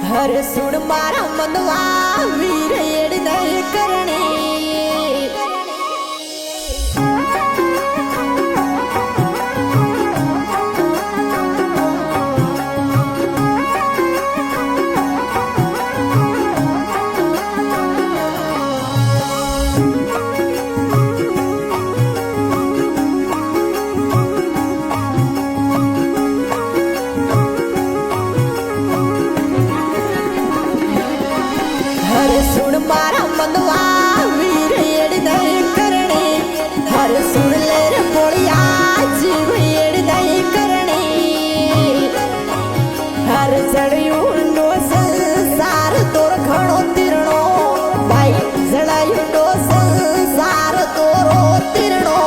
हर सुन मारा मनवा वीर एड़ नहीं करनी सुन मारा मनवा वीर एड़ नहीं करनी हर सुन ले रे बोलिया जीव एड़ नहीं करनी हर जड़ियों नो संसार तोर खड़ो तिरणो भाई जड़ायों नो संसार तोरो तिरणो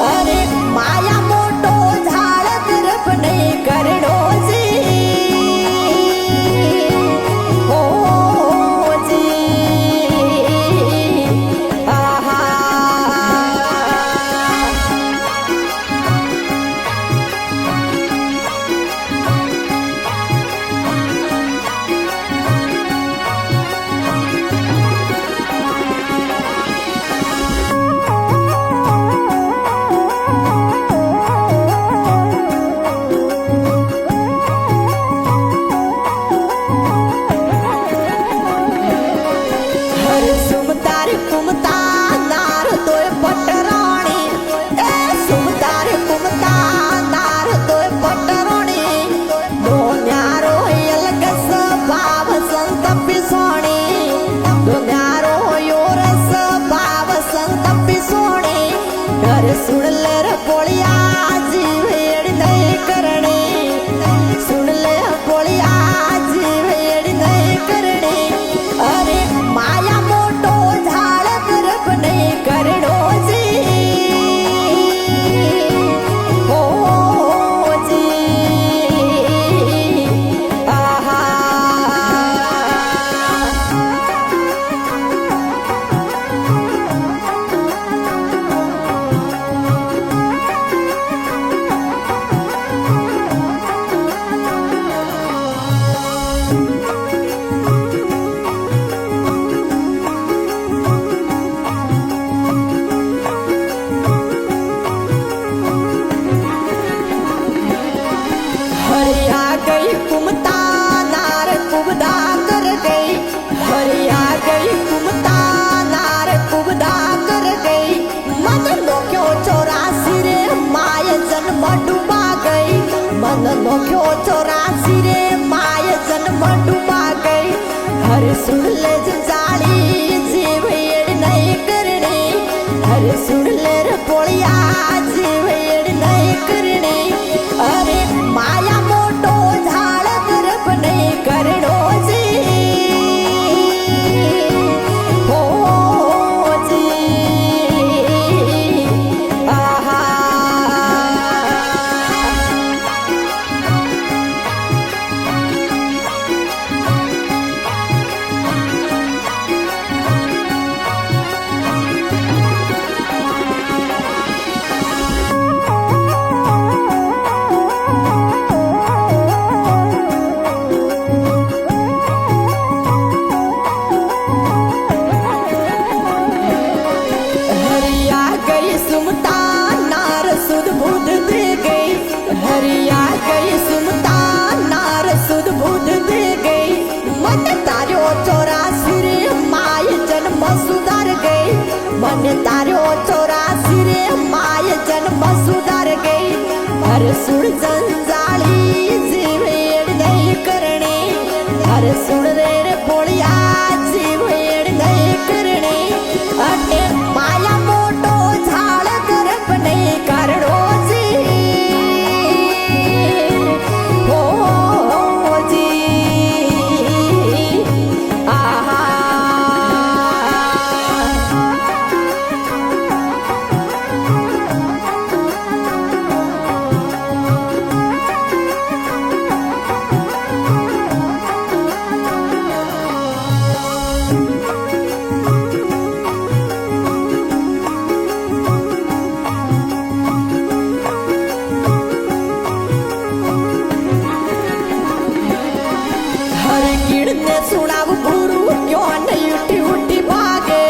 अरे माया मोटो झाड़ तरफ नहीं करनो जी सुन ले रे बोलिया जीव एड़ नहीं करनी सुन ले बोलिया जीव एड़ नहीं करनी अरे माया मोटो झाड़ तरफ नहीं करनो जी ओ जी आहा हरिया गई कुमता नार कुबदा कर गई हरिया गई कुमता नार कुबदा कर गई मन नो क्यों 84 रे माय जन्म डूबा गई मन नो क्यों 84 रे माय जन्म डूबा गई हर सुन ले जाली जीव एड़ नहीं करनी हर सुन ले रे बोलिया जीव एड़ नहीं करनी अरे माया मोटो झाड़ तरफ नहीं करनो जी ओ जी आहा हरिया गई सुमता नार सुध बुध दे गई हरिया गई सुमता नार सुध बुध दे गई मन तारो 84 रे माय जन्म सुधार गई मन तारो 84 रे माय जन्म सुधार गई हर सुन जंजाली जीव एड़ नहीं करनी हर सुन रे बोलिया जीव एड़ नहीं करनी अटे माया मोटो झाड़ तरफ नहीं करनो जी ओ जी आहा ने सुनाव गुरु क्यों नहीं उठी उठी भागे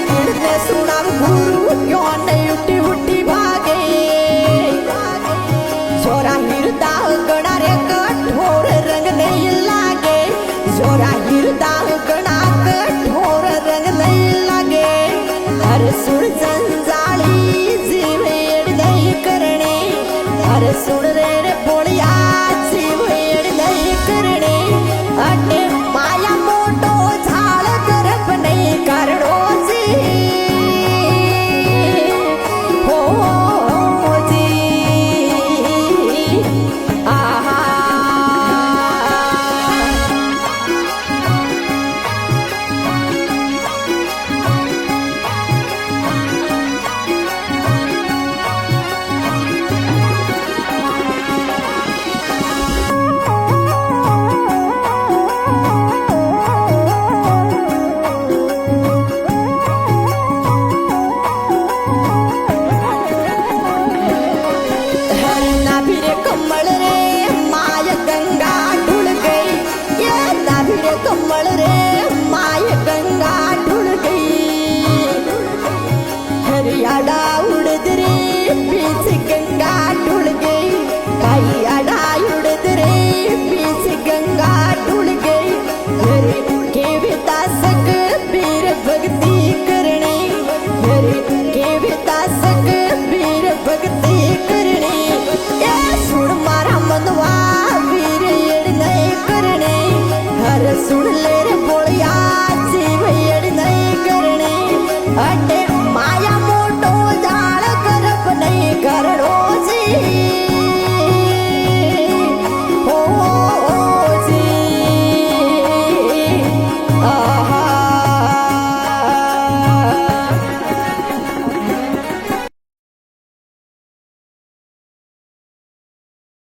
भीड़ ने सुनाव गुरु क्यों नहीं उठी उठी भागे जोरा हिरदा गणा रे कठोर रंग नहीं लागे जोरा हिरदा गणा कठोर रंग नहीं लागे हर सुर जंजाली जीव एड़ नहीं करने हर सुन रे रे बोलिया जीव एड़ नहीं करने अटे माया मोटो झाड़ गर्भ नहीं करणो जी हो जी आहा कमल रे माय गंगा ढुल गई ये नाभिरे कमल रे माय गंगा ढुल गई हरियाणा उड़द रे बीच गंगा ढुल गई हरियाणा उड़द रे बीच गंगा ढुल गई हरे के विदासक वीर भक्ति करने हरे के विदासक वीर भक्ति करने सुन मारा मनवा वीर एड़ नहीं करने हर सुन ले